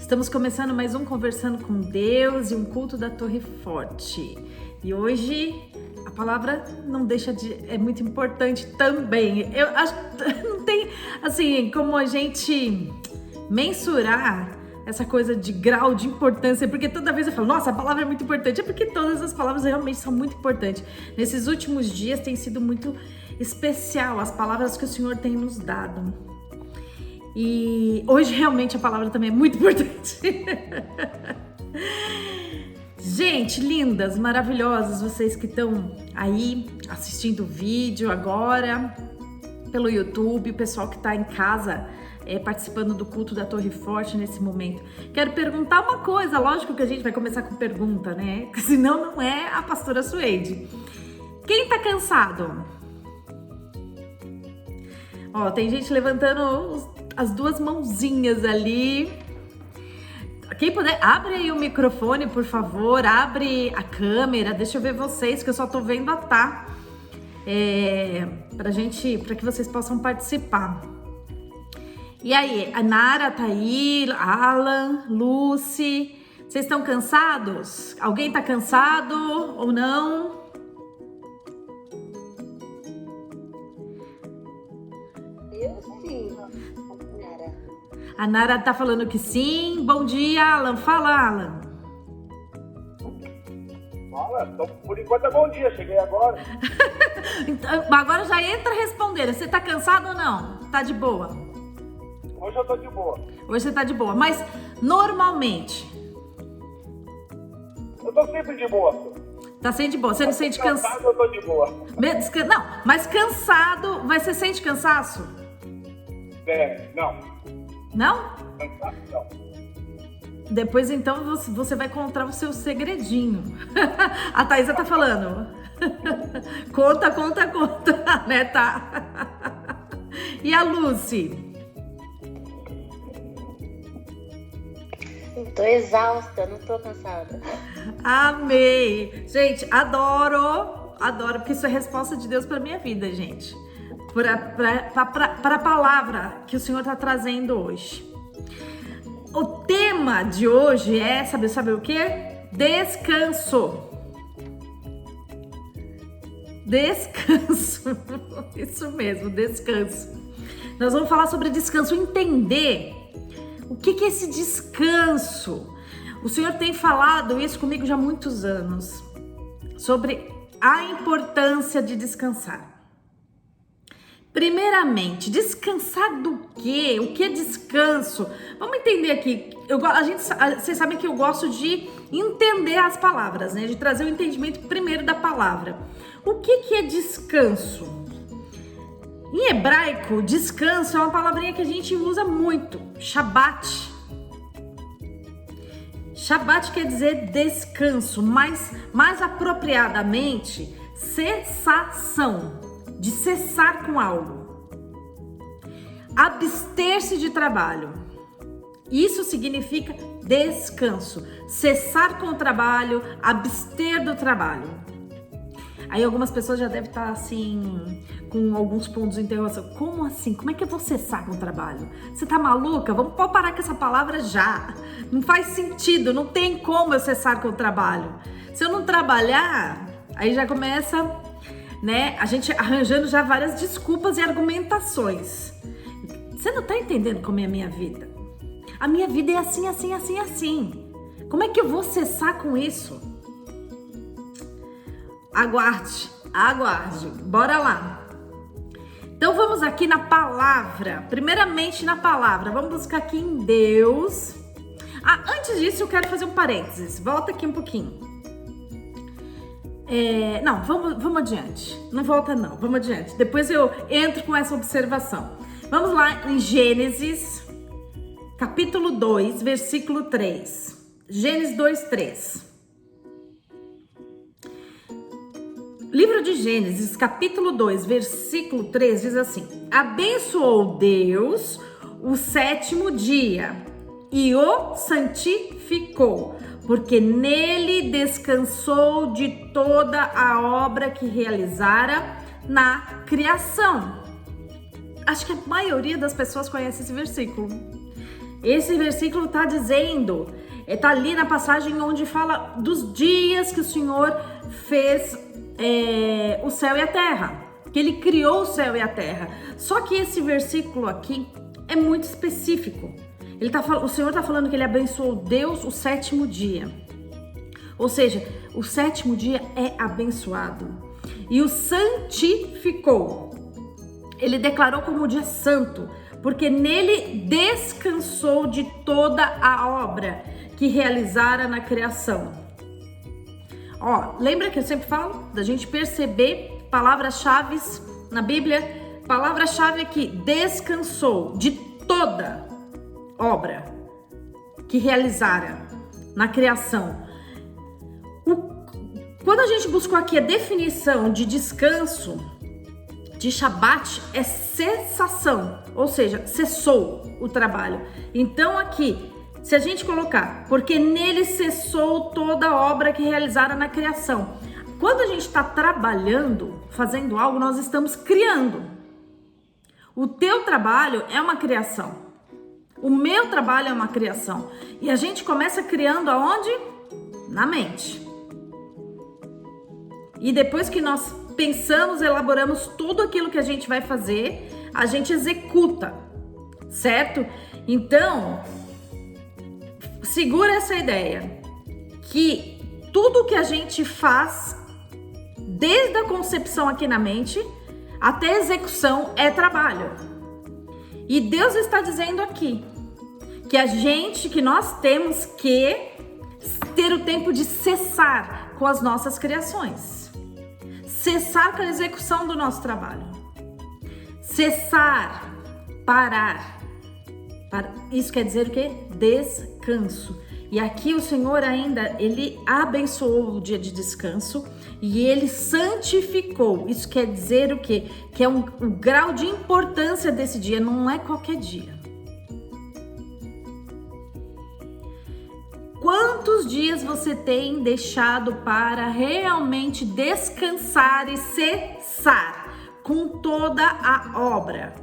Estamos começando mais um Conversando com Deus e um culto da Torre Forte. E hoje a palavra não deixa de... é muito importante também. Eu acho que não tem, assim, como a gente mensurar essa coisa de grau de importância, porque toda vez eu falo, nossa, a palavra é muito importante. É porque todas as palavras realmente são muito importantes. Nesses últimos dias tem sido muito especial as palavras que o Senhor tem nos dado. E hoje realmente a palavra também é muito importante. Gente, lindas, maravilhosas, vocês que estão aí assistindo o vídeo agora pelo YouTube, o pessoal que está em casa participando do culto da Torre Forte nesse momento. Quero perguntar uma coisa, lógico que a gente vai começar com pergunta, né? Senão não é a pastora Suede. Quem tá cansado? Ó, tem gente levantando as duas mãozinhas ali. Quem puder, abre aí o microfone, por favor, abre a câmera, deixa eu ver vocês, que eu só tô vendo a Tá. Pra que vocês possam participar. E aí, a Nara tá aí, Alan, Lucy, vocês estão cansados? Alguém tá cansado ou não? Eu sim, Nara. A Nara tá falando que sim. Bom dia, Alan. Fala, Alan. Fala, então, por enquanto é bom dia, cheguei agora. Então, agora já entra respondendo. Você tá cansado ou não? Tá de boa? Hoje eu tô de boa. Hoje você tá de boa, mas normalmente... Eu tô sempre de boa. Tá sempre de boa, você não sente Cansado, eu tô de boa. Não, mas cansado, você sente cansaço? Não. Não? Cansado, não. Depois então você vai encontrar o seu segredinho. A Thaisa tá falando. Conta, né, tá? E a Lucy? Tô exausta, não tô cansada. Amei! Gente, adoro, porque isso é resposta de Deus para minha vida, gente. Para a palavra que o Senhor está trazendo hoje. O tema de hoje é, sabe o quê? Descanso. Descanso. Isso mesmo, descanso. Nós vamos falar sobre descanso, entender o que é esse descanso. O Senhor tem falado isso comigo já há muitos anos, sobre a importância de descansar. Primeiramente, descansar do quê? O que é descanso? Vamos entender aqui. Vocês sabem que eu gosto de entender as palavras, né? De trazer o entendimento primeiro da palavra. O que é descanso? Em hebraico, descanso é uma palavrinha que a gente usa muito. Shabbat. Shabbat quer dizer descanso, mas mais apropriadamente, cessação, de cessar com algo. Abster-se de trabalho. Isso significa descanso, cessar com o trabalho, abster do trabalho. Aí algumas pessoas já devem estar assim, com alguns pontos de interrogação. Como assim? Como é que eu vou cessar com o trabalho? Você tá maluca? Vamos parar com essa palavra já. Não faz sentido, não tem como eu cessar com o trabalho. Se eu não trabalhar, aí já começa, né, a gente arranjando já várias desculpas e argumentações. Você não tá entendendo como é a minha vida? A minha vida é assim, assim, assim, assim. Como é que eu vou cessar com isso? Aguarde, bora lá. Então vamos aqui na palavra, primeiramente na palavra, vamos buscar aqui em Deus. Antes disso eu quero fazer um parênteses, volta aqui um pouquinho. Não, vamos adiante, não volta não, vamos adiante, depois eu entro com essa observação. Vamos lá em Gênesis, capítulo 2, versículo 3, Gênesis 2, 3. Livro de Gênesis, capítulo 2, versículo 3, diz assim: abençoou Deus o 7º dia e o santificou, porque nele descansou de toda a obra que realizara na criação. Acho que a maioria das pessoas conhece esse versículo. Esse versículo está dizendo, está ali na passagem onde fala dos dias que o Senhor fez o céu e a terra, que ele criou o céu e a terra. Só que esse versículo aqui é muito específico. O Senhor está falando que ele abençoou Deus o 7º dia. Ou seja, o 7º dia é abençoado. E o santificou. Ele declarou como um dia santo, porque nele descansou de toda a obra que realizara na criação. Lembra que eu sempre falo da gente perceber palavras-chave na Bíblia? Palavra-chave aqui, descansou de toda obra que realizara na criação. Quando a gente buscou aqui a definição de descanso, de Shabat, é cessação, ou seja, cessou o trabalho. Então aqui, se a gente colocar, porque nele cessou toda a obra que realizara na criação. Quando a gente está trabalhando, fazendo algo, nós estamos criando. O teu trabalho é uma criação. O meu trabalho é uma criação. E a gente começa criando aonde? Na mente. E depois que nós pensamos, elaboramos tudo aquilo que a gente vai fazer, a gente executa, certo? Então, segura essa ideia, que tudo que a gente faz, desde a concepção aqui na mente, até a execução é trabalho. E Deus está dizendo aqui, que nós temos que ter o tempo de cessar com as nossas criações. Cessar com a execução do nosso trabalho. Cessar, parar. Isso quer dizer o quê? Descanso. E aqui o Senhor ainda, ele abençoou o dia de descanso e ele santificou. Isso quer dizer o quê? Que é o grau de importância desse dia, não é qualquer dia. Quantos dias você tem deixado para realmente descansar e cessar com toda a obra?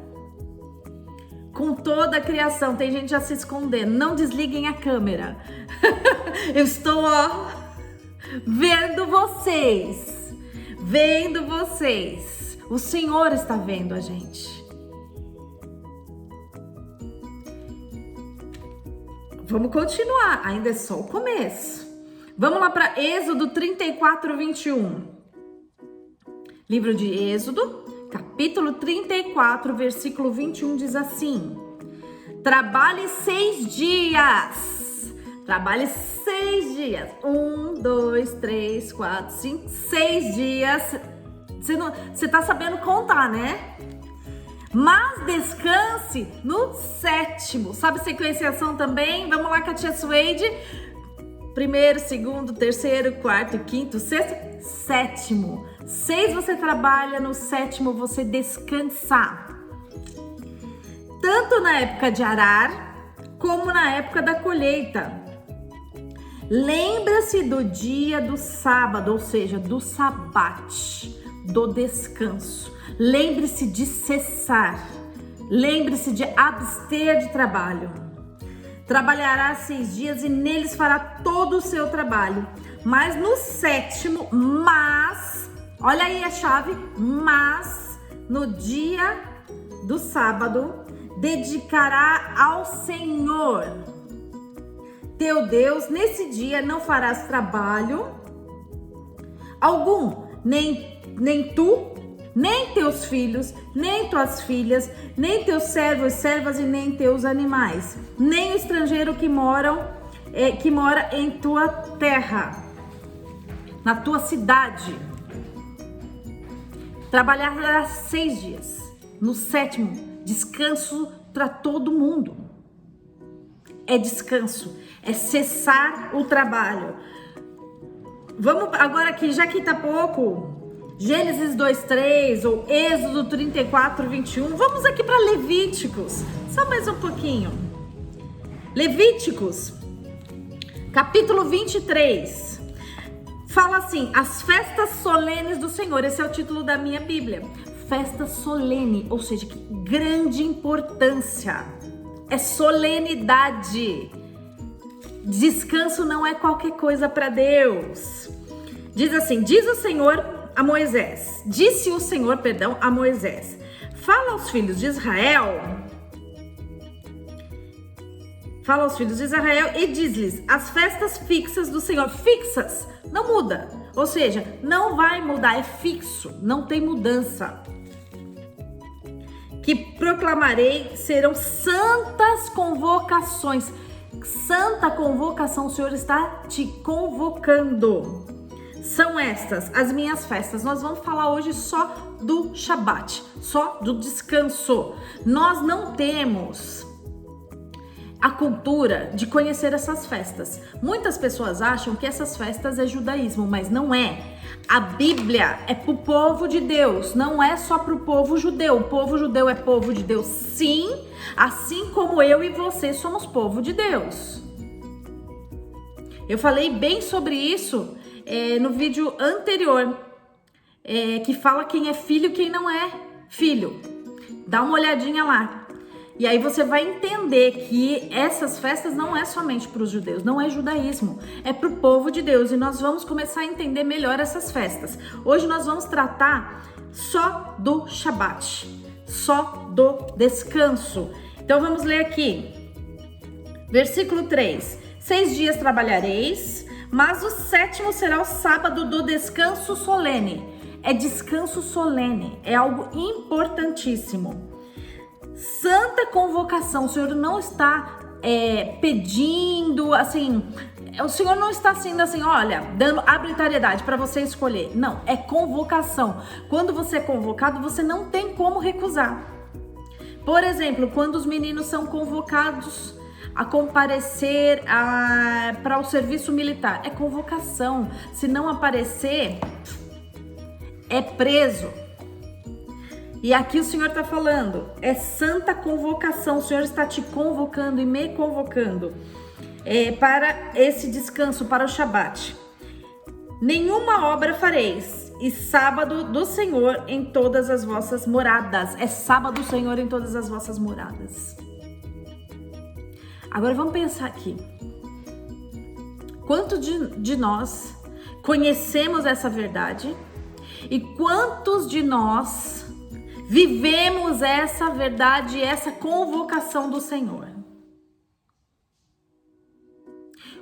Com toda a criação. Tem gente já se escondendo. Não desliguem a câmera. Eu estou, vendo vocês. Vendo vocês. O Senhor está vendo a gente. Vamos continuar. Ainda é só o começo. Vamos lá para Êxodo 34, 21. Livro de Êxodo, capítulo 34, versículo 21 diz assim: trabalhe 6 dias. Trabalhe 6 dias. 1, 2, 3, 4, 5, 6 dias. Você tá sabendo contar, né? Mas descanse no 7º. Sabe sequenciação também? Vamos lá com a tia Suede. 1º, 2º, 3º, 4º, 5º, 6º, 7º. 6 você trabalha, no 7º você descansa. Tanto na época de arar, como na época da colheita. Lembra-se do dia do sábado, ou seja, do sabate, do descanso. Lembre-se de cessar. Lembre-se de abster de trabalho. Trabalhará 6 dias e neles fará todo o seu trabalho. Mas no 7º, olha aí a chave, mas no dia do sábado, dedicará ao Senhor teu Deus. Nesse dia não farás trabalho algum, nem tu, nem teus filhos, nem tuas filhas, nem teus servos, servas e nem teus animais, nem o estrangeiro que mora em tua terra, na tua cidade. Trabalharás 6 dias. No 7º, descanso para todo mundo. É descanso, é cessar o trabalho. Vamos agora aqui, já que tá pouco, Gênesis 2:3 ou Êxodo 34, 21. Vamos aqui para Levíticos, só mais um pouquinho. Levíticos, capítulo 23. Fala assim: as festas solenes do Senhor. Esse é o título da minha Bíblia. Festa solene, ou seja, que grande importância é solenidade. Descanso não é qualquer coisa para Deus. Diz assim, disse o Senhor a Moisés, fala aos filhos de Israel e diz-lhes as festas fixas do Senhor, fixas, não muda, ou seja, não vai mudar, é fixo, não tem mudança. Que proclamarei serão santas convocações. Santa convocação, o Senhor está te convocando. São estas as minhas festas. Nós vamos falar hoje só do Shabat, só do descanso. Nós não temos a cultura de conhecer essas festas. Muitas pessoas acham que essas festas é judaísmo, mas não é. A Bíblia é para o povo de Deus, não é só para o povo judeu. O povo judeu é povo de Deus, sim, assim como eu e você somos povo de Deus. Eu falei bem sobre isso no vídeo anterior, que fala quem é filho e quem não é filho. Dá uma olhadinha lá. E aí você vai entender que essas festas não é somente para os judeus, não é judaísmo, é para o povo de Deus. E nós vamos começar a entender melhor essas festas. Hoje nós vamos tratar só do Shabat, só do descanso. Então vamos ler aqui, versículo 3. 6 dias trabalhareis, mas o 7º será o sábado do descanso solene. É descanso solene, é algo importantíssimo. Santa convocação, o Senhor não está pedindo, assim, o Senhor não está sendo assim, olha, dando arbitrariedade para você escolher. Não, é convocação. Quando você é convocado, você não tem como recusar. Por exemplo, quando os meninos são convocados a comparecer para o serviço militar, é convocação. Se não aparecer, é preso. E aqui o Senhor está falando, é santa convocação, o Senhor está te convocando e me convocando para esse descanso, para o Shabat. Nenhuma obra fareis, e sábado do Senhor em todas as vossas moradas. É sábado do Senhor em todas as vossas moradas. Agora vamos pensar aqui. Quantos de nós conhecemos essa verdade? E quantos de nós vivemos essa verdade, essa convocação do Senhor?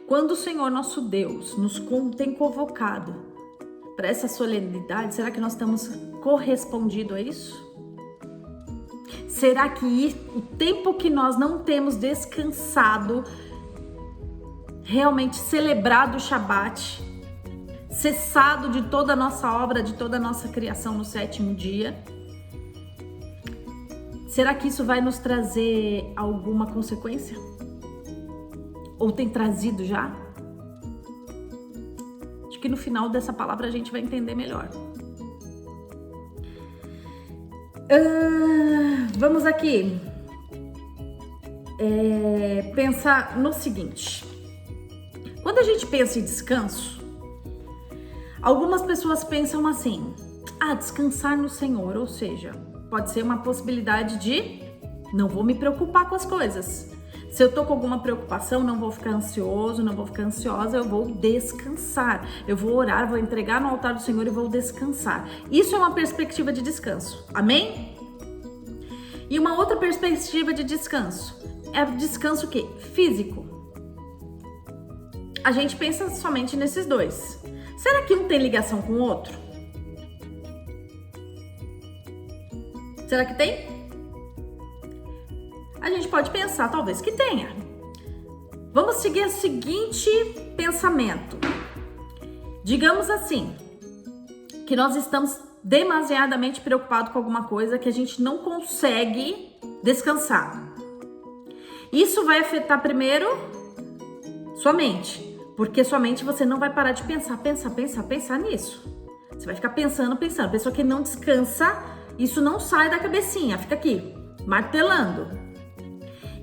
Quando o Senhor, nosso Deus, nos tem convocado para essa solenidade, será que nós estamos correspondido a isso? Será que o tempo que nós não temos descansado, realmente celebrado o Shabat, cessado de toda a nossa obra, de toda a nossa criação no 7º dia, será que isso vai nos trazer alguma consequência? Ou tem trazido já? Acho que no final dessa palavra a gente vai entender melhor. Vamos aqui pensar no seguinte. Quando a gente pensa em descanso, algumas pessoas pensam assim, descansar no Senhor, ou seja, pode ser uma possibilidade de não vou me preocupar com as coisas. Se eu tô com alguma preocupação, não vou ficar ansioso, não vou ficar ansiosa, eu vou descansar. Eu vou orar, vou entregar no altar do Senhor e vou descansar. Isso é uma perspectiva de descanso. Amém? E uma outra perspectiva de descanso é o descanso o quê? Físico. A gente pensa somente nesses dois. Será que um tem ligação com o outro? Será que tem? A gente pode pensar, talvez que tenha. Vamos seguir o seguinte pensamento. Digamos assim, que nós estamos demasiadamente preocupados com alguma coisa que a gente não consegue descansar. Isso vai afetar primeiro sua mente, porque sua mente você não vai parar de pensar nisso. Você vai ficar pensando. Pessoa que não descansa, isso não sai da cabecinha, fica aqui, martelando.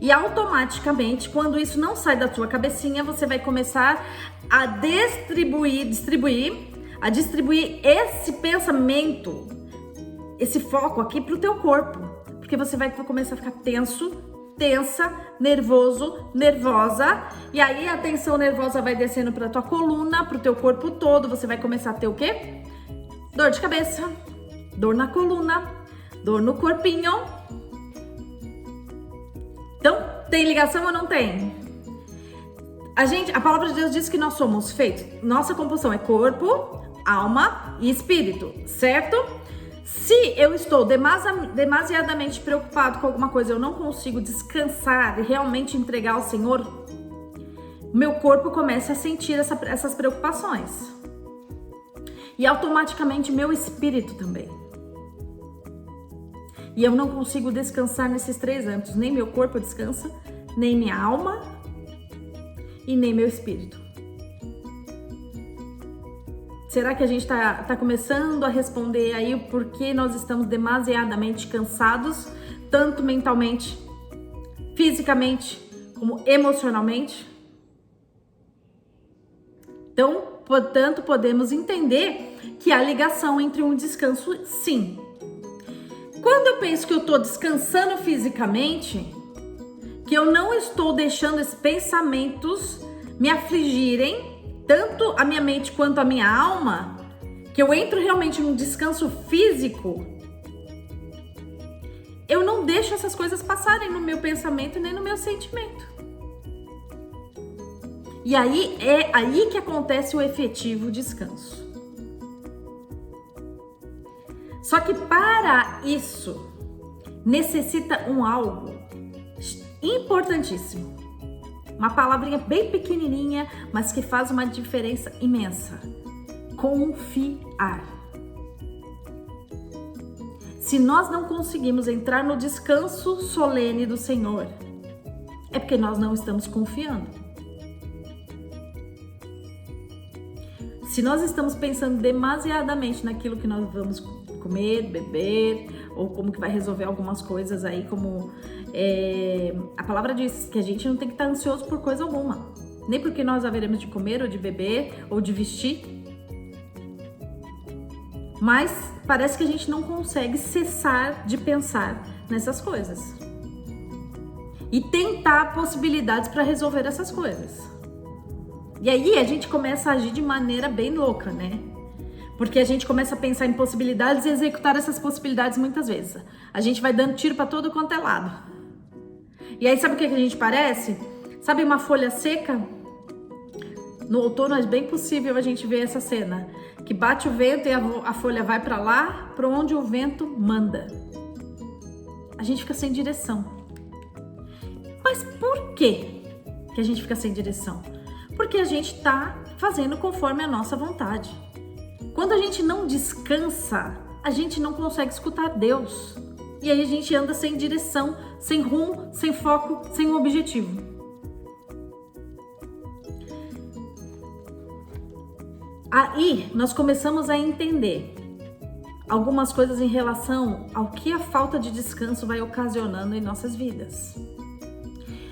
E automaticamente, quando isso não sai da sua cabecinha, você vai começar a distribuir esse pensamento, esse foco aqui pro teu corpo. Porque você vai começar a ficar tenso tensa, nervoso, nervosa, e aí a tensão nervosa vai descendo para tua coluna, pro teu corpo todo, você vai começar a ter o quê? Dor de cabeça, dor na coluna, dor no corpinho. Então, tem ligação ou não tem? A palavra de Deus diz que nós somos feitos, nossa composição é corpo, alma e espírito, certo? Se eu estou demasiadamente preocupado com alguma coisa, eu não consigo descansar e realmente entregar ao Senhor, meu corpo começa a sentir essas preocupações. E automaticamente meu espírito também. E eu não consigo descansar nesses 3 âmbitos. Nem meu corpo descansa, nem minha alma e nem meu espírito. Será que a gente tá começando a responder aí o porquê nós estamos demasiadamente cansados, tanto mentalmente, fisicamente, como emocionalmente? Então, portanto, podemos entender que há ligação entre um descanso, sim. Quando eu penso que eu estou descansando fisicamente, que eu não estou deixando esses pensamentos me afligirem, tanto a minha mente quanto a minha alma, que eu entro realmente num descanso físico, eu não deixo essas coisas passarem no meu pensamento nem no meu sentimento. E aí é aí que acontece o efetivo descanso. Só que para isso necessita algo importantíssimo. Uma palavrinha bem pequenininha, mas que faz uma diferença imensa. Confiar. Se nós não conseguimos entrar no descanso solene do Senhor, é porque nós não estamos confiando. Se nós estamos pensando demasiadamente naquilo que nós vamos comer, beber, ou como que vai resolver algumas coisas aí, como a palavra diz que a gente não tem que estar ansioso por coisa alguma, nem porque nós haveremos de comer ou de beber ou de vestir, mas parece que a gente não consegue cessar de pensar nessas coisas e tentar possibilidades para resolver essas coisas. E aí a gente começa a agir de maneira bem louca, né? Porque a gente começa a pensar em possibilidades e executar essas possibilidades muitas vezes. A gente vai dando tiro para todo quanto é lado. E aí sabe o que a gente parece? Sabe uma folha seca? No outono é bem possível a gente ver essa cena. Que bate o vento e a folha vai para lá, para onde o vento manda. A gente fica sem direção. Mas por quê que a gente fica sem direção? Porque a gente está fazendo conforme a nossa vontade. Quando a gente não descansa, a gente não consegue escutar Deus. E aí a gente anda sem direção, sem rumo, sem foco, sem um objetivo. Aí nós começamos a entender algumas coisas em relação ao que a falta de descanso vai ocasionando em nossas vidas.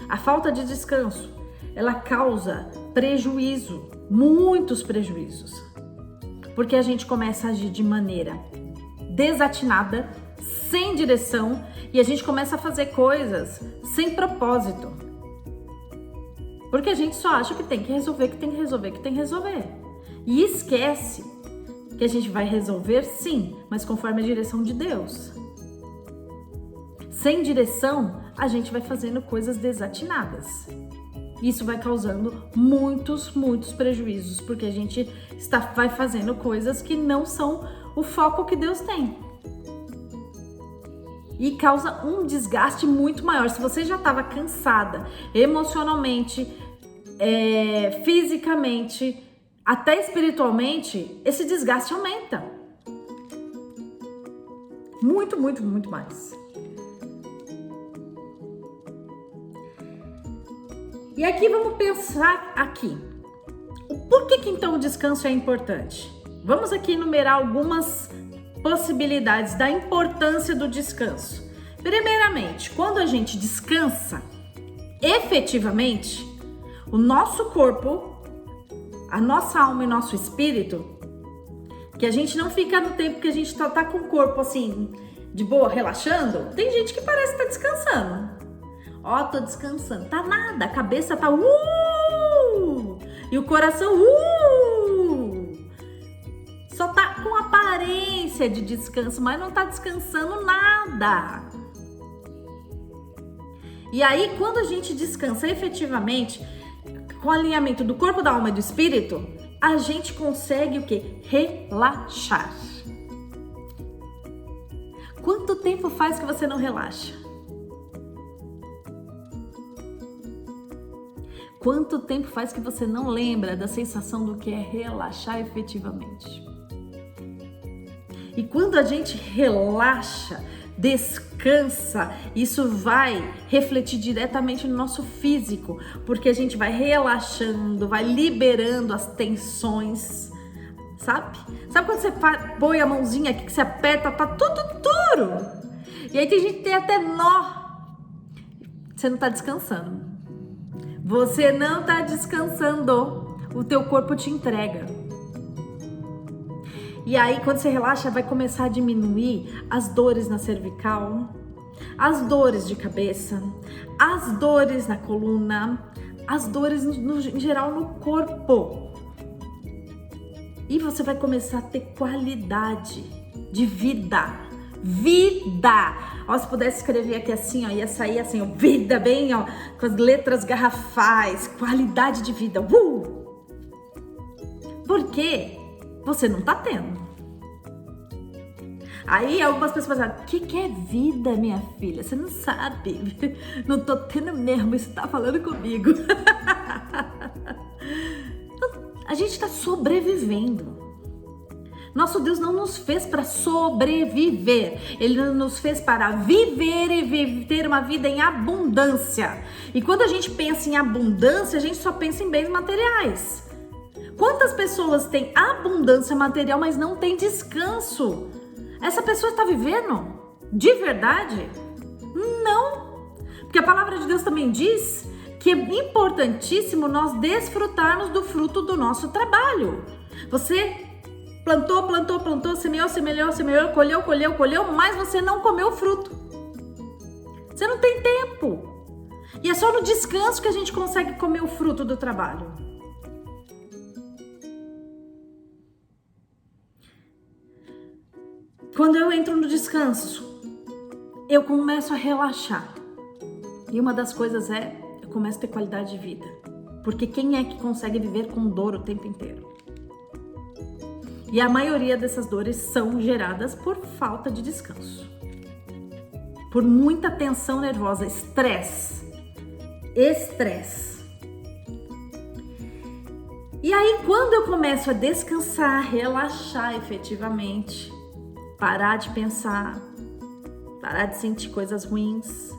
A falta de descanso, ela causa prejuízo, muitos prejuízos. Porque a gente começa a agir de maneira desatinada, sem direção, e a gente começa a fazer coisas sem propósito. Porque a gente só acha que tem que resolver, que tem que resolver, que tem que resolver. E esquece que a gente vai resolver sim, mas conforme a direção de Deus. Sem direção, a gente vai fazendo coisas desatinadas. Isso vai causando muitos prejuízos, porque a gente vai fazendo coisas que não são o foco que Deus tem. E causa um desgaste muito maior. Se você já estava cansada emocionalmente, fisicamente, até espiritualmente, esse desgaste aumenta. Muito mais. E aqui vamos pensar aqui. Por que então o descanso é importante? Vamos aqui enumerar algumas possibilidades da importância do descanso. Primeiramente, quando a gente descansa, efetivamente, o nosso corpo, a nossa alma e nosso espírito, que a gente não fica no tempo que a gente tá com o corpo assim, de boa, relaxando, tem gente que parece estar descansando. Ó, tô descansando. Tá nada, a cabeça tá e o coração só tá com aparência de descanso, mas não tá descansando nada. E aí, quando a gente descansa efetivamente, com alinhamento do corpo, da alma e do espírito, a gente consegue o quê? Relaxar. Quanto tempo faz que você não relaxa? Quanto tempo faz que você não lembra da sensação do que é relaxar efetivamente? E quando a gente relaxa, descansa, isso vai refletir diretamente no nosso físico, porque a gente vai relaxando, vai liberando as tensões, sabe? Sabe quando você põe a mãozinha aqui, que você aperta, tá tudo duro? E aí tem gente que tem até nó. Você não tá descansando. Você não tá descansando. O teu corpo te entrega. E aí, quando você relaxa, vai começar a diminuir as dores na cervical, as dores de cabeça, as dores na coluna, as dores em geral no corpo. E você vai começar a ter qualidade de vida. Vida! Ó, se pudesse escrever aqui assim, ó, ia sair assim, ó, vida, bem, ó, com as letras garrafais, qualidade de vida. Por quê? Você não tá tendo. Aí algumas pessoas falam, o que é vida, minha filha? Você não sabe. Não tô tendo mesmo, você tá falando comigo. A gente tá sobrevivendo. Nosso Deus não nos fez para sobreviver. Ele nos fez para viver e ter uma vida em abundância. E quando a gente pensa em abundância, a gente só pensa em bens materiais. Quantas pessoas têm abundância material, mas não tem descanso? Essa pessoa está vivendo de verdade? Não. Porque a palavra de Deus também diz que é importantíssimo nós desfrutarmos do fruto do nosso trabalho. Você plantou, semeou, colheu, mas você não comeu o fruto. Você não tem tempo. E é só no descanso que a gente consegue comer o fruto do trabalho. Quando eu entro no descanso, eu começo a relaxar. E uma das coisas é, eu começo a ter qualidade de vida. Porque quem é que consegue viver com dor o tempo inteiro? E a maioria dessas dores são geradas por falta de descanso. Por muita tensão nervosa, estresse. E aí, quando eu começo a descansar, relaxar efetivamente, parar de pensar, parar de sentir coisas ruins,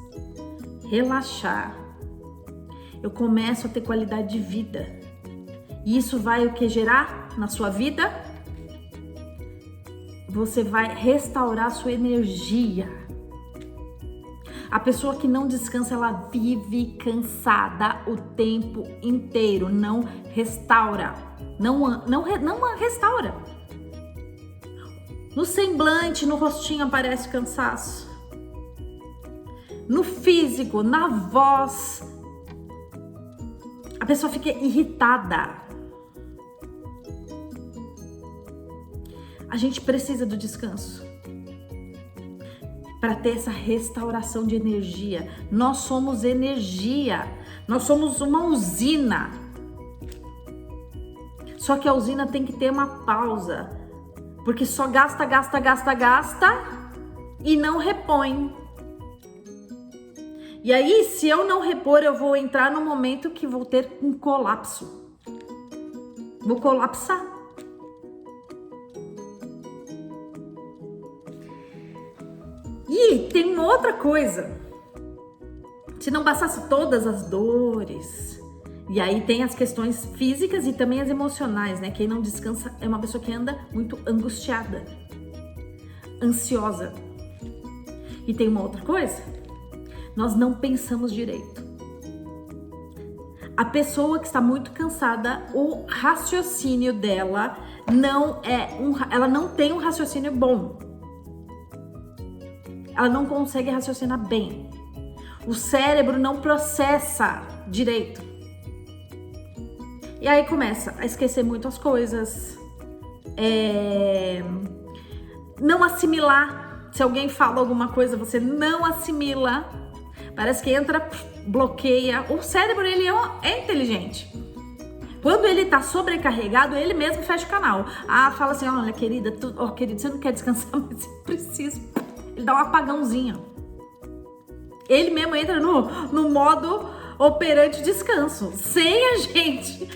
relaxar, eu começo a ter qualidade de vida. E isso vai o que gerar na sua vida? Você vai restaurar a sua energia. A pessoa que não descansa, ela vive cansada o tempo inteiro, não restaura, não restaura. No semblante, no rostinho aparece cansaço. No físico, na voz, a pessoa fica irritada. A gente precisa do descanso para ter essa restauração de energia. Nós somos energia, nós somos uma usina. Só que a usina tem que ter uma pausa, porque só gasta e não repõe. E aí, se eu não repor, eu vou entrar num momento que vou ter um colapso. Vou colapsar. E tem uma outra coisa. Se não bastasse todas as dores, e aí tem as questões físicas e também as emocionais, né? Quem não descansa é uma pessoa que anda muito angustiada, ansiosa. E tem uma outra coisa. Nós não pensamos direito. A pessoa que está muito cansada, o raciocínio dela ela não tem um raciocínio bom. Ela não consegue raciocinar bem. O cérebro não processa direito. E aí começa a esquecer muito as coisas, não assimilar. Se alguém fala alguma coisa, você não assimila. Parece que entra, bloqueia. O cérebro, ele é inteligente. Quando ele tá sobrecarregado, ele mesmo fecha o canal. Fala assim, olha, querido, você não quer descansar, mas eu preciso. Ele dá um apagãozinho. Ele mesmo entra no modo operante descanso. Sem a gente,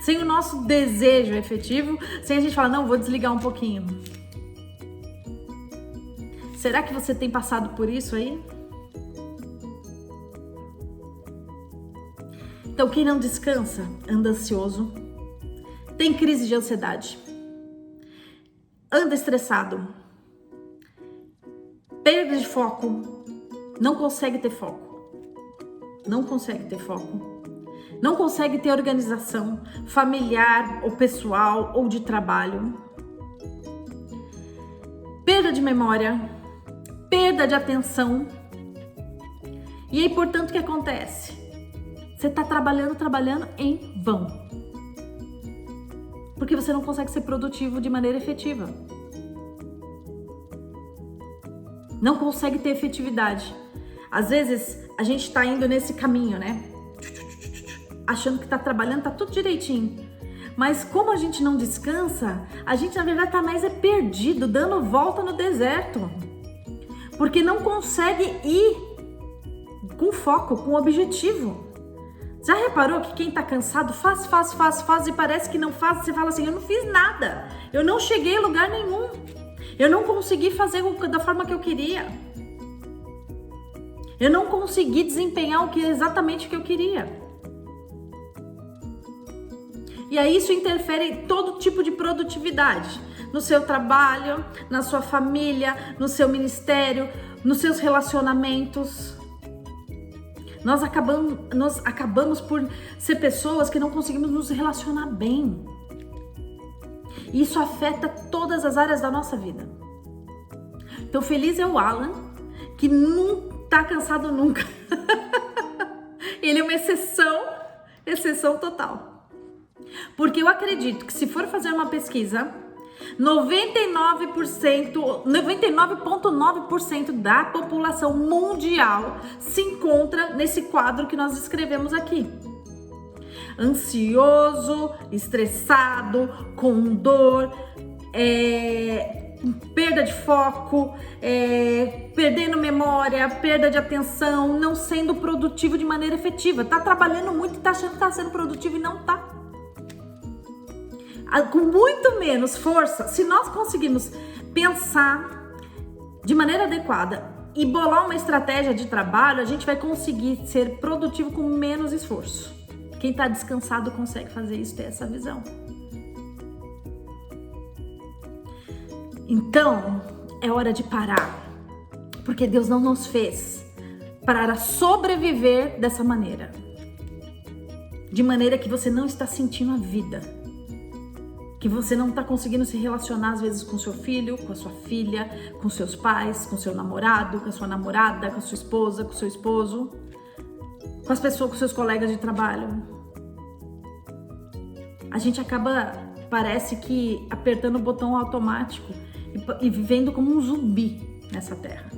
sem o nosso desejo efetivo, sem a gente falar, não, vou desligar um pouquinho. Será que você tem passado por isso aí? Então, quem não descansa, anda ansioso, tem crise de ansiedade, anda estressado, perda de foco, não consegue ter foco, não consegue ter organização familiar ou pessoal ou de trabalho, perda de memória, perda de atenção. E aí, portanto, o que acontece? Você está trabalhando em vão. Porque você não consegue ser produtivo de maneira efetiva. Não consegue ter efetividade. Às vezes, a gente está indo nesse caminho, né? Achando que está trabalhando, tá tudo direitinho. Mas como a gente não descansa, a gente na verdade está mais perdido, dando volta no deserto. Porque não consegue ir com foco, com objetivo. Já reparou que quem tá cansado faz e parece que não faz, você fala assim, eu não fiz nada, eu não cheguei a lugar nenhum, eu não consegui fazer da forma que eu queria, eu não consegui desempenhar exatamente o que eu queria. E aí isso interfere em todo tipo de produtividade, no seu trabalho, na sua família, no seu ministério, nos seus relacionamentos. Nós acabamos por ser pessoas que não conseguimos nos relacionar bem. E isso afeta todas as áreas da nossa vida. Então, feliz é o Alan, que não tá cansado nunca. Ele é uma exceção total. Porque eu acredito que se for fazer uma pesquisa, 99,9% da população mundial se encontra nesse quadro que nós descrevemos aqui. Ansioso, estressado, com dor, perda de foco, perdendo memória, perda de atenção, não sendo produtivo de maneira efetiva. Tá trabalhando muito e tá achando que tá sendo produtivo e não tá. Com muito menos força, se nós conseguirmos pensar de maneira adequada e bolar uma estratégia de trabalho, a gente vai conseguir ser produtivo com menos esforço. Quem está descansado consegue fazer isso, ter essa visão. Então, é hora de parar, porque Deus não nos fez para sobreviver dessa maneira, de maneira que você não está sentindo a vida, que você não está conseguindo se relacionar às vezes com seu filho, com a sua filha, com seus pais, com seu namorado, com a sua namorada, com a sua esposa, com o seu esposo, com as pessoas, com seus colegas de trabalho. A gente acaba, parece que, apertando o botão automático e vivendo como um zumbi nessa terra.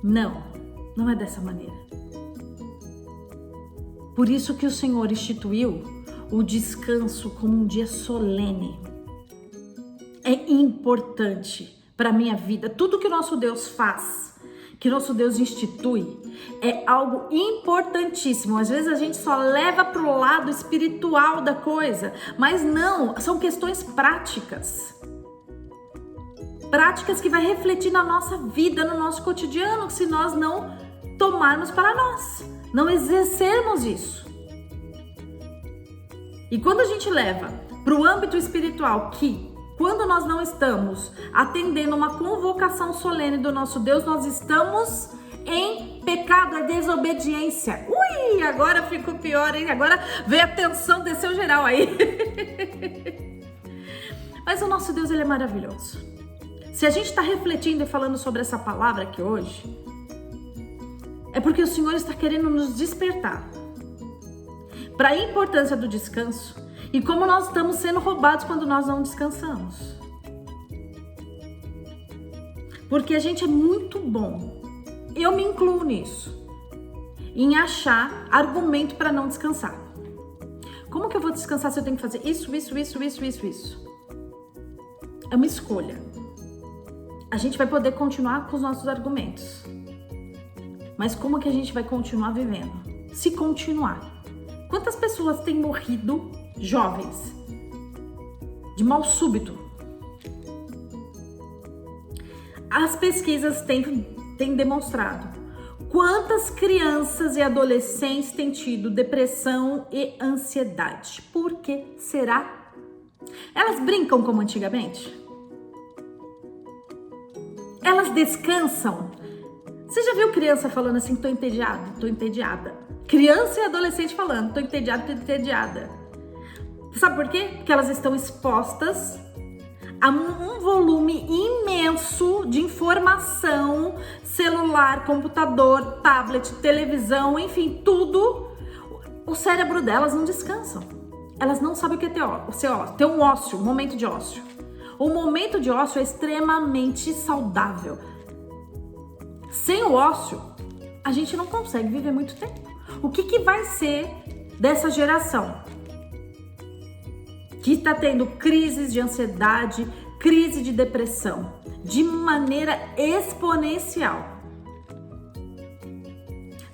Não é dessa maneira. Por isso que o Senhor instituiu o descanso como um dia solene. É importante para a minha vida. Tudo que o nosso Deus faz, que o nosso Deus institui, é algo importantíssimo. Às vezes a gente só leva para o lado espiritual da coisa, mas não, são questões práticas. Práticas que vai refletir na nossa vida, no nosso cotidiano, se nós não tomarmos para nós, não exercermos isso. E quando a gente leva para o âmbito espiritual, que quando nós não estamos atendendo uma convocação solene do nosso Deus, nós estamos em pecado, é desobediência. Ui, agora ficou pior, hein? Agora veio a tensão, desceu geral aí. Mas o nosso Deus, ele é maravilhoso. Se a gente está refletindo e falando sobre essa palavra aqui hoje, porque o Senhor está querendo nos despertar para a importância do descanso e como nós estamos sendo roubados quando nós não descansamos. Porque a gente é muito bom, eu me incluo nisso, em achar argumento para não descansar. Como que eu vou descansar se eu tenho que fazer isso? É uma escolha. A gente vai poder continuar com os nossos argumentos. Mas como que a gente vai continuar vivendo? Se continuar. Quantas pessoas têm morrido jovens de mal súbito? As pesquisas têm demonstrado quantas crianças e adolescentes têm tido depressão e ansiedade. Por que será? Elas brincam como antigamente? Elas descansam? Você já viu criança falando assim, tô entediado, tô entediada? Criança e adolescente falando, tô entediado, tô entediada. Sabe por quê? Porque elas estão expostas a um volume imenso de informação, celular, computador, tablet, televisão, enfim, tudo. O cérebro delas não descansam. Elas não sabem o que é ter um ócio, um momento de ócio. O momento de ócio é extremamente saudável. Sem o ócio, a gente não consegue viver muito tempo. O que vai ser dessa geração que está tendo crises de ansiedade, crise de depressão, de maneira exponencial?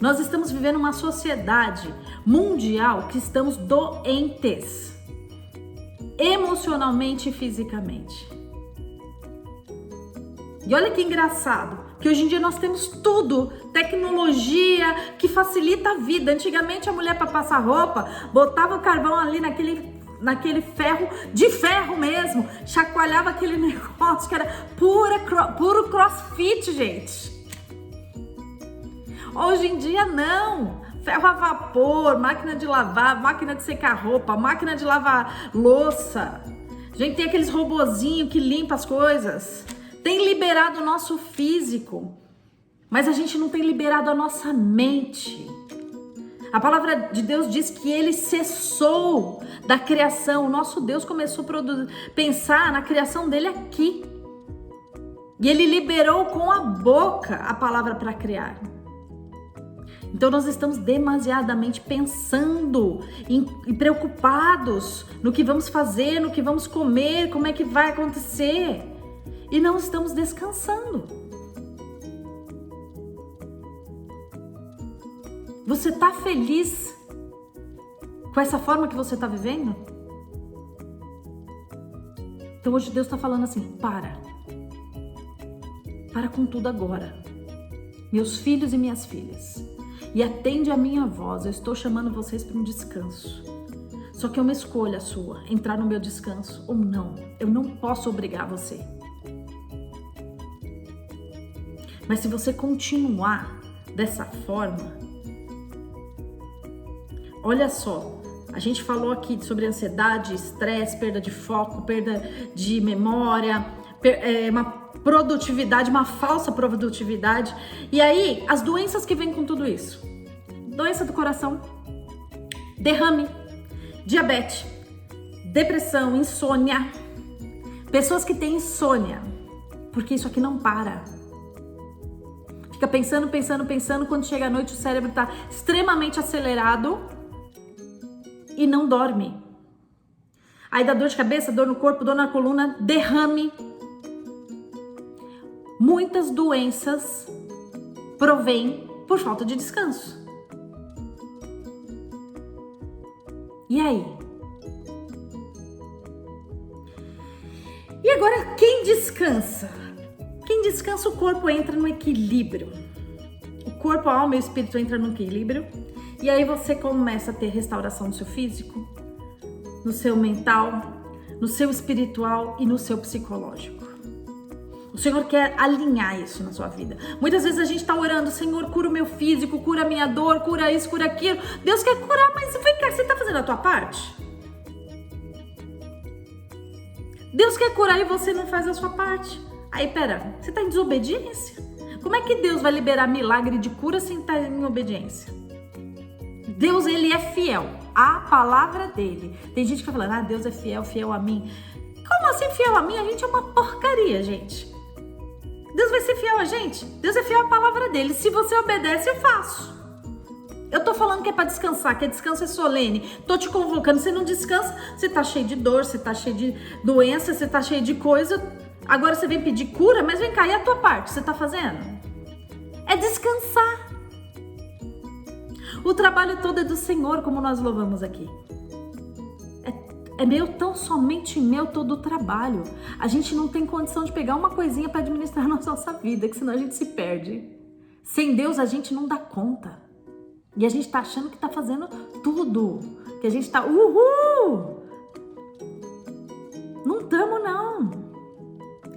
Nós estamos vivendo uma sociedade mundial que estamos doentes, emocionalmente e fisicamente. E olha que engraçado, que hoje em dia nós temos tudo, tecnologia que facilita a vida. Antigamente a mulher, para passar roupa, botava o carvão ali naquele ferro, de ferro mesmo, chacoalhava aquele negócio que era puro crossfit, gente. Hoje em dia não, ferro a vapor, máquina de lavar, máquina de secar roupa, máquina de lavar louça. A gente tem aqueles robozinhos que limpa as coisas. Tem liberado o nosso físico, mas a gente não tem liberado a nossa mente. A palavra de Deus diz que ele cessou da criação. O nosso Deus começou a pensar na criação dele aqui. E ele liberou com a boca a palavra para criar. Então nós estamos demasiadamente pensando e preocupados no que vamos fazer, no que vamos comer, como é que vai acontecer. E não estamos descansando. Você está feliz com essa forma que você está vivendo? Então hoje Deus está falando assim, para com tudo agora. Meus filhos e minhas filhas, e atende a minha voz, eu estou chamando vocês para um descanso. Só que é uma escolha sua, entrar no meu descanso ou não. Eu não posso obrigar você. Mas se você continuar dessa forma, olha só, a gente falou aqui sobre ansiedade, estresse, perda de foco, perda de memória, uma produtividade, uma falsa produtividade. E aí, as doenças que vêm com tudo isso. Doença do coração, derrame, diabetes, depressão, insônia. Pessoas que têm insônia, porque isso aqui não para. Fica pensando, quando chega a noite o cérebro está extremamente acelerado e não dorme. Aí dá dor de cabeça, dor no corpo, dor na coluna, derrame. Muitas doenças provêm por falta de descanso. E aí? E agora quem descansa? Quem descansa, o corpo entra no equilíbrio. O corpo, a alma e o espírito entram no equilíbrio. E aí você começa a ter restauração no seu físico, no seu mental, no seu espiritual e no seu psicológico. O Senhor quer alinhar isso na sua vida. Muitas vezes a gente está orando, Senhor, cura o meu físico, cura a minha dor, cura isso, cura aquilo. Deus quer curar, mas vem cá, você está fazendo a tua parte? Deus quer curar e você não faz a sua parte. Aí, pera, você está em desobediência? Como é que Deus vai liberar milagre de cura sem estar em obediência? Deus, ele é fiel à palavra dele. Tem gente que vai falando, Deus é fiel a mim. Como assim fiel a mim? A gente é uma porcaria, gente. Deus vai ser fiel a gente? Deus é fiel à palavra dele. Se você obedece, eu faço. Eu tô falando que é pra descansar, que descanso é solene. Tô te convocando, você não descansa, você tá cheio de dor, você tá cheio de doença, você tá cheio de coisa. Agora você vem pedir cura, mas vem cá, e a tua parte, você tá fazendo? É descansar. O trabalho todo é do Senhor, como nós louvamos aqui. É meu, tão somente meu todo o trabalho. A gente não tem condição de pegar uma coisinha para administrar na nossa vida, que senão a gente se perde. Sem Deus a gente não dá conta. E a gente tá achando que tá fazendo tudo. Que a gente tá, uhul! Não tamo, não.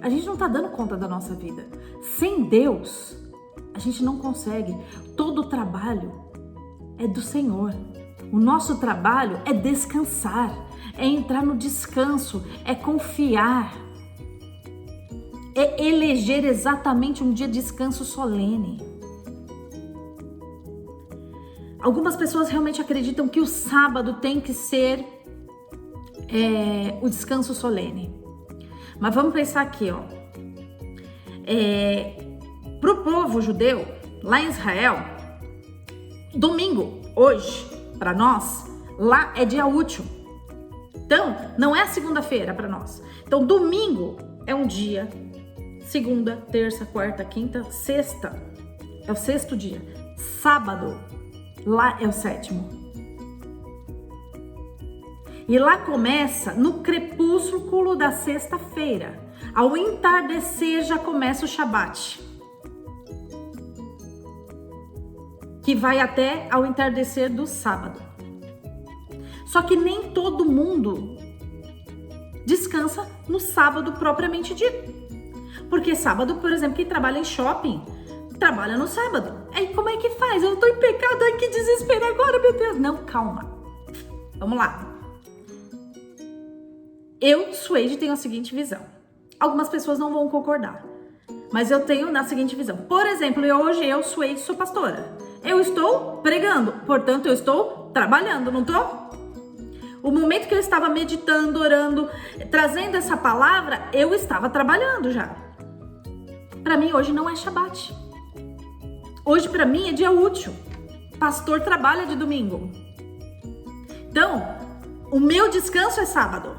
A gente não tá dando conta da nossa vida. Sem Deus, a gente não consegue. Todo o trabalho é do Senhor. O nosso trabalho é descansar, é entrar no descanso, é confiar, é eleger exatamente um dia de descanso solene. Algumas pessoas realmente acreditam que o sábado tem que ser o descanso solene. Mas vamos pensar aqui, ó. Pro povo judeu, lá em Israel, domingo, hoje, para nós, lá é dia útil. Então, não é a segunda-feira para nós. Então, domingo é um dia, segunda, terça, quarta, quinta, sexta, é o sexto dia. Sábado, lá é o sétimo. E lá começa no crepúsculo da sexta-feira. Ao entardecer já começa o Shabat, que vai até ao entardecer do sábado. Só que nem todo mundo descansa no sábado propriamente dito. Porque sábado, por exemplo, quem trabalha em shopping, trabalha no sábado. Aí como é que faz? Eu tô em pecado, ai que desespero agora, meu Deus. Não, calma. Vamos lá. Eu, Suede, tenho a seguinte visão. Algumas pessoas não vão concordar, mas eu tenho na seguinte visão. Por exemplo, hoje eu, Suede, sou pastora. Eu estou pregando, portanto eu estou trabalhando, não tô? O momento que eu estava meditando, orando, trazendo essa palavra, eu estava trabalhando já. Para mim hoje não é Shabat. Hoje para mim é dia útil. Pastor trabalha de domingo. Então, o meu descanso é sábado.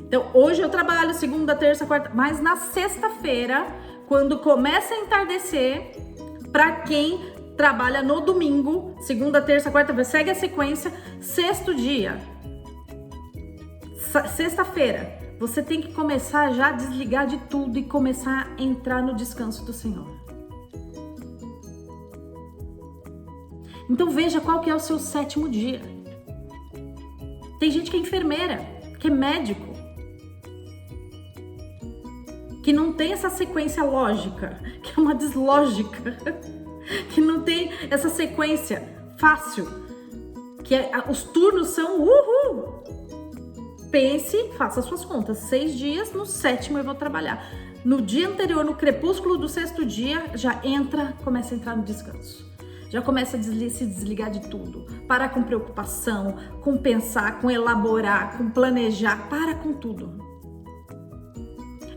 Então, hoje eu trabalho segunda, terça, quarta, mas na sexta-feira, quando começa a entardecer, para quem trabalha no domingo, segunda, terça, quarta, segue a sequência, sexto dia, sexta-feira, você tem que começar já a desligar de tudo e começar a entrar no descanso do Senhor. Então veja qual que é o seu sétimo dia. Tem gente que é enfermeira, que é médico, que não tem essa sequência lógica, que é uma deslógica, que não tem essa sequência fácil, que os turnos são uhul. Pense, faça suas contas, 6 dias, no sétimo eu vou trabalhar. No dia anterior, no crepúsculo do sexto dia, já começa a entrar no descanso. Já começa a se desligar de tudo. Parar com preocupação, com pensar, com elaborar, com planejar, para com tudo.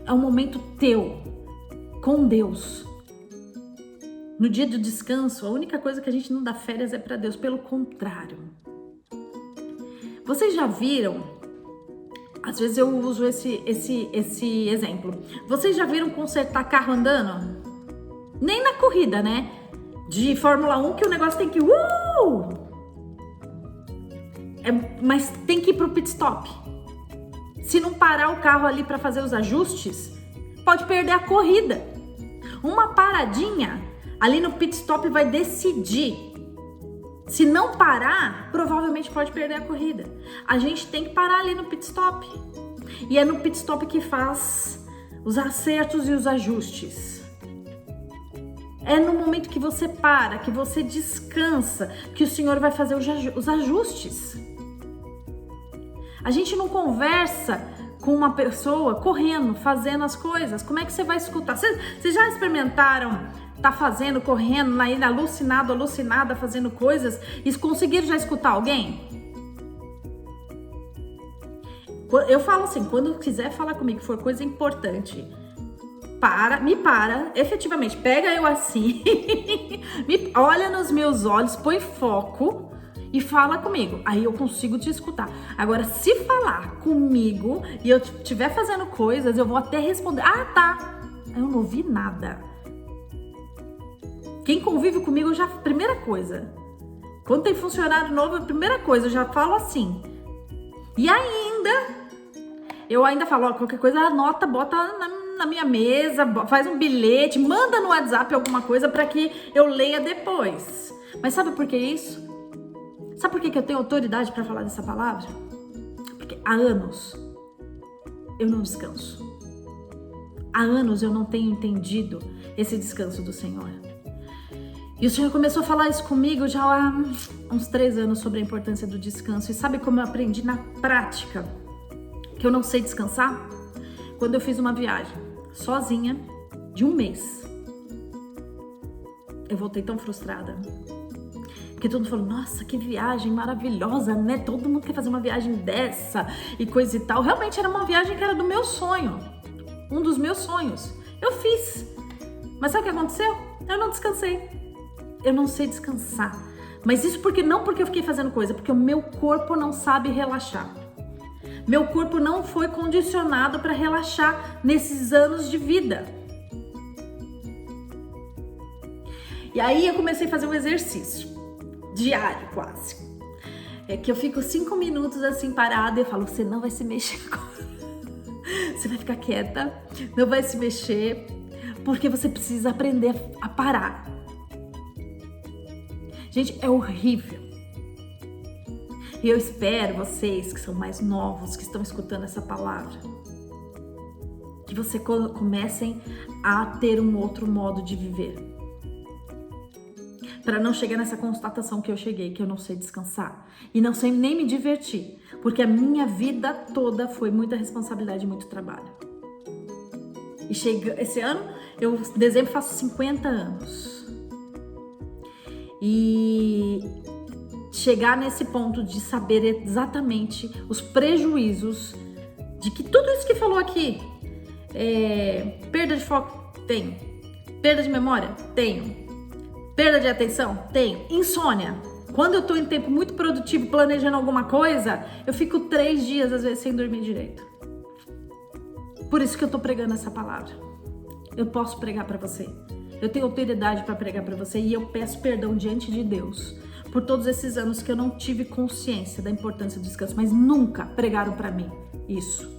É um momento teu, com Deus. No dia do descanso, a única coisa que a gente não dá férias é para Deus, pelo contrário. Vocês já viram, às vezes eu uso esse exemplo, vocês já viram consertar carro andando? Nem na corrida, né? De Fórmula 1 que o negócio tem que... mas tem que ir pro pit stop. Se não parar o carro ali para fazer os ajustes, pode perder a corrida. Uma paradinha ali no pit stop vai decidir. Se não parar, provavelmente pode perder a corrida. A gente tem que parar ali no pit stop. E é no pit stop que faz os acertos e os ajustes. É no momento que você para, que você descansa, que o Senhor vai fazer os ajustes. A gente não conversa com uma pessoa correndo, fazendo as coisas? Como é que você vai escutar? Vocês já experimentaram tá fazendo, correndo, ainda alucinada, fazendo coisas e conseguiram já escutar alguém? Eu falo assim, quando quiser falar comigo, for coisa importante, me para, efetivamente, pega eu assim, olha nos meus olhos, põe foco e fala comigo, aí eu consigo te escutar. Agora, se falar comigo e eu estiver fazendo coisas, eu vou até responder, tá, eu não ouvi nada. Quem convive comigo, primeira coisa, quando tem funcionário novo, primeira coisa, eu já falo assim. E eu ainda falo, qualquer coisa, anota, bota na minha mesa, faz um bilhete, manda no WhatsApp alguma coisa para que eu leia depois. Mas sabe por que isso? Sabe por que eu tenho autoridade para falar dessa palavra? Porque há anos eu não descanso. Há anos eu não tenho entendido esse descanso do Senhor. E o Senhor começou a falar isso comigo já há uns 3 anos sobre a importância do descanso. E sabe como eu aprendi na prática que eu não sei descansar? Quando eu fiz uma viagem sozinha de 1 mês. Eu voltei tão frustrada. Porque todo mundo falou, nossa, que viagem maravilhosa, né? Todo mundo quer fazer uma viagem dessa e coisa e tal. Realmente era uma viagem que era do meu sonho. Um dos meus sonhos. Eu fiz. Mas sabe o que aconteceu? Eu não descansei. Eu não sei descansar. Mas isso não porque eu fiquei fazendo coisa, porque o meu corpo não sabe relaxar. Meu corpo não foi condicionado para relaxar nesses anos de vida. E aí eu comecei a fazer um exercício diário quase. É que eu fico 5 minutos assim parada e eu falo, você não vai se mexer. Você vai ficar quieta, não vai se mexer, porque você precisa aprender a parar. Gente, é horrível. E eu espero vocês que são mais novos, que estão escutando essa palavra, que vocês comecem a ter um outro modo de viver. Para não chegar nessa constatação que eu cheguei, que eu não sei descansar. E não sei nem me divertir. Porque a minha vida toda foi muita responsabilidade e muito trabalho. E esse ano, em dezembro, faço 50 anos. E chegar nesse ponto de saber exatamente os prejuízos de que tudo isso que falou aqui, perda de foco, tenho. Perda de memória, tenho. Perda de atenção, tenho. Insônia. Quando eu tô em tempo muito produtivo planejando alguma coisa, eu fico 3 dias às vezes sem dormir direito. Por isso que eu tô pregando essa palavra. Eu posso pregar para você. Eu tenho autoridade para pregar para você e eu peço perdão diante de Deus por todos esses anos que eu não tive consciência da importância do descanso, mas nunca pregaram para mim isso.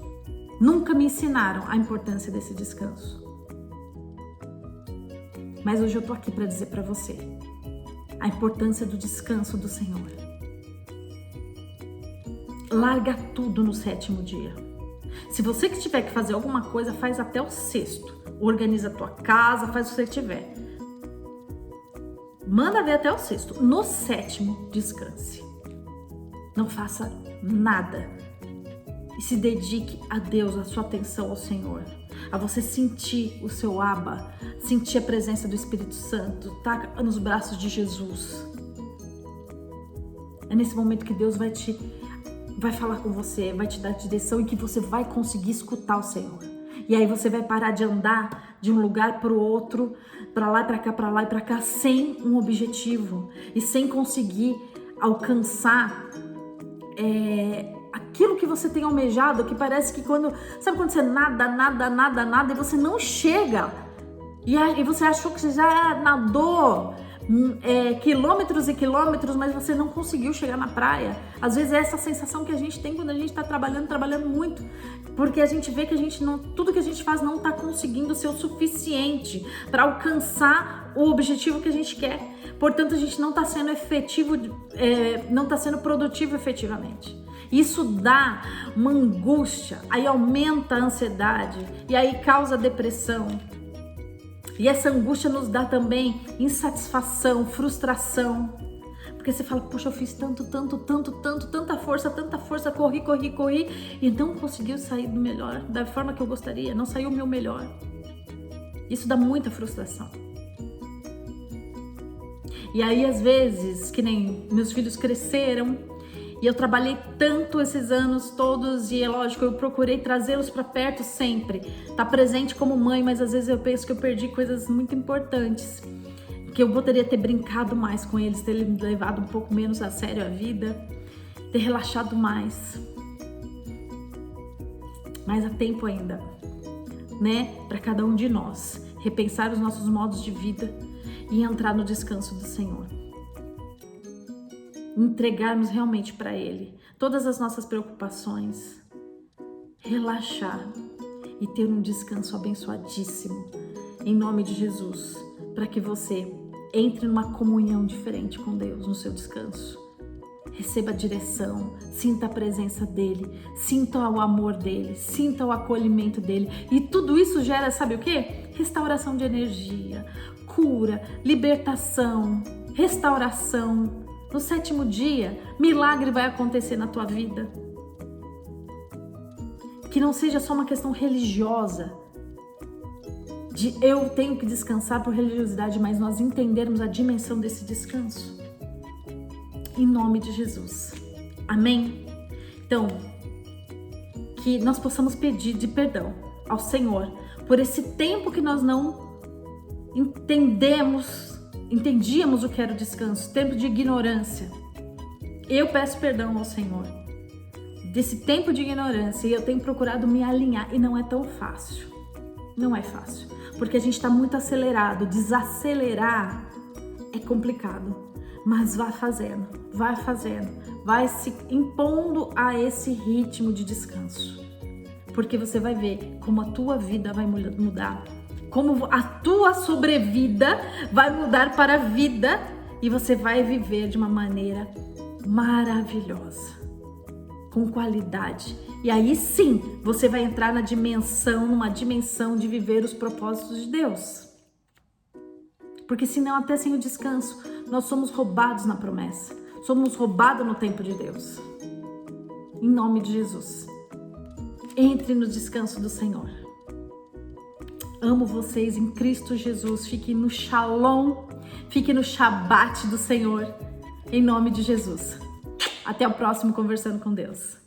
Nunca me ensinaram a importância desse descanso. Mas hoje eu tô aqui para dizer para você a importância do descanso do Senhor. Larga tudo no 7º dia. Se você que tiver que fazer alguma coisa, faz até o 6º. Organiza a tua casa, faz o que você tiver. Manda ver até o 6º. No 7º, descanse. Não faça nada. E se dedique a Deus, a sua atenção ao Senhor. A você sentir o seu Abba, sentir a presença do Espírito Santo, tá nos braços de Jesus. É nesse momento que Deus vai falar com você, vai te dar direção e que você vai conseguir escutar o Senhor. E aí você vai parar de andar de um lugar para o outro, para lá e para cá, para lá e para cá, sem um objetivo e sem conseguir alcançar aquilo que você tem almejado, que parece que sabe quando você nada e você não chega e você achou que você já nadou quilômetros e quilômetros, mas você não conseguiu chegar na praia. Às vezes é essa sensação que a gente tem quando a gente está trabalhando muito, porque a gente vê que tudo que a gente faz não está conseguindo ser o suficiente para alcançar o objetivo que a gente quer. Portanto, a gente não está sendo efetivo, não está sendo produtivo efetivamente. Isso dá uma angústia, aí aumenta a ansiedade e aí causa depressão. E essa angústia nos dá também insatisfação, frustração. Porque você fala, poxa, eu fiz tanta força, corri e não conseguiu sair do melhor, da forma que eu gostaria, não saiu o meu melhor. Isso dá muita frustração. E aí, às vezes, que nem meus filhos cresceram e eu trabalhei tanto esses anos todos e é lógico, eu procurei trazê-los para perto sempre, tá presente como mãe, mas às vezes eu penso que eu perdi coisas muito importantes, que eu poderia ter brincado mais com eles, ter levado um pouco menos a sério a vida, ter relaxado mais. Mas há tempo ainda, né, para cada um de nós repensar os nossos modos de vida e entrar no descanso do Senhor. Entregarmos realmente para Ele todas as nossas preocupações, relaxar e ter um descanso abençoadíssimo, em nome de Jesus, para que você entre numa comunhão diferente com Deus no seu descanso. Receba a direção, sinta a presença dEle, sinta o amor dEle, sinta o acolhimento dEle. E tudo isso gera, sabe o quê? Restauração de energia, cura, libertação, restauração. No 7º dia, milagre vai acontecer na tua vida. Que não seja só uma questão religiosa, de eu tenho que descansar por religiosidade, mas nós entendermos a dimensão desse descanso. Em nome de Jesus. Amém? Então, que nós possamos pedir de perdão ao Senhor por esse tempo que nós não entendíamos o que era o descanso, tempo de ignorância. Eu peço perdão ao Senhor desse tempo de ignorância e eu tenho procurado me alinhar e não é tão fácil. Não é fácil, porque a gente está muito acelerado. Desacelerar é complicado, mas vai fazendo, vai se impondo a esse ritmo de descanso, porque você vai ver como a tua vida vai mudar, como a tua sobrevida vai mudar para a vida e você vai viver de uma maneira maravilhosa, com qualidade. E aí sim, você vai entrar numa dimensão de viver os propósitos de Deus. Porque senão, até sem o descanso, nós somos roubados na promessa. Somos roubados no tempo de Deus. Em nome de Jesus. Entre no descanso do Senhor. Amo vocês em Cristo Jesus. Fique no Shalom. Fique no Shabat do Senhor. Em nome de Jesus. Até o próximo Conversando com Deus.